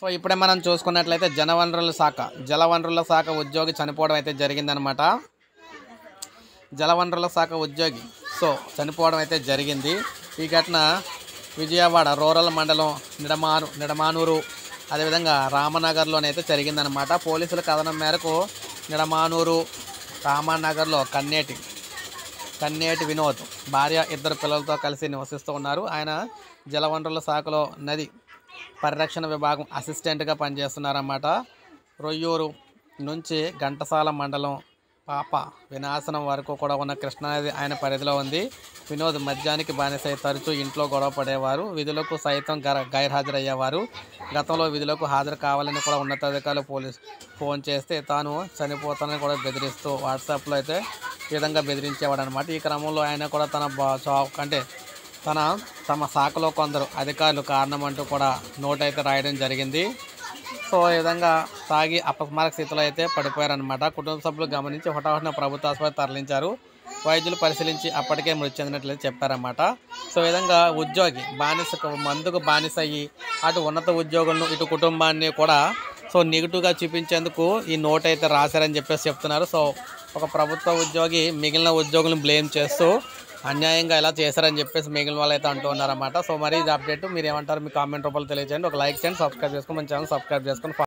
So ఇప్పుడే మనం చూసుకున్నట్లయితే జలవనరుల శాఖ ఉద్యోగి చనిపోవడం అయితే జరిగిందనమాట. జలవనరుల శాఖ ఉద్యోగి చనిపోవడం అయితే జరిగింది. ఈ ఘటన విజయవాడ రూరల్ మండలం నిడమానూరు అదేవిధంగా రామనగర్లోనైతే జరిగిందనమాట. పోలీసుల కథనం మేరకు నిడమానూరు రామనగర్లో కన్నేటి వినోద్ భార్య 2 పిల్లలతో కలిసి నివసిస్తూ ఉన్నారు. ఆయన జలవనరుల శాఖలో నది పరిరక్షణ విభాగం అసిస్టెంట్గా పనిచేస్తున్నారన్నమాట. రొయ్యూరు నుంచి ఘంటసాల మండలం పాప వినాశనం వరకు కూడా ఉన్న కృష్ణానది ఆయన పరిధిలో ఉంది. వినోద్ మద్యానికి బానిసై తరచూ ఇంట్లో గొడవ పడేవారు. విధులకు సైతం గైర్హాజరయ్యేవారు. గతంలో విధులకు హాజరు కావాలని కూడా ఉన్నతాధికారులు ఫోన్ చేస్తే తాను చనిపోతానని కూడా బెదిరిస్తూ వాట్సాప్లో అయితే ఈ విధంగా బెదిరించేవాడు అనమాట. ఈ క్రమంలో ఆయన కూడా తమ శాఖలో కొందరు అధికారులు కారణం అంటూ కూడా నోట్ అయితే రాయడం జరిగింది. సో ఈ విధంగా తాగి అపస్మారక స్థితిలో అయితే పడిపోయారనమాట. కుటుంబ సభ్యులు గమనించి హుటాహుటిన ప్రభుత్వ ఆసుపత్రి తరలించారు. వైద్యులు పరిశీలించి అప్పటికే మృతి చెందినట్లయితే చెప్పారన్నమాట. సో ఈ విధంగా ఉద్యోగి మందుకు బానిసయ్యి అటు ఉన్నత ఉద్యోగులను ఇటు కుటుంబాన్ని కూడా నెగిటివ్గా చూపించేందుకు ఈ నోట్ అయితే రాశారని చెప్పేసి చెప్తున్నారు. సో ఒక ప్రభుత్వ ఉద్యోగి మిగిలిన ఉద్యోగులను బ్లేమ్ చేస్తూ అన్యాయంగా ఇలా చేశారని చెప్పేసి మిగిలిన వాళ్ళు అయితే అంటూ ఉన్నారన్నమాట. సో మరి ఇది అప్డేట్ మీరు ఏమంటారు? మీ కామెంట్ రూపంలో తెలియజేయండి. ఒక లైక్ చేయండి, సబ్స్క్రైబ్ చేసుకొని మన ఛానల్ సబ్స్క్రైబ్ చేసుకొని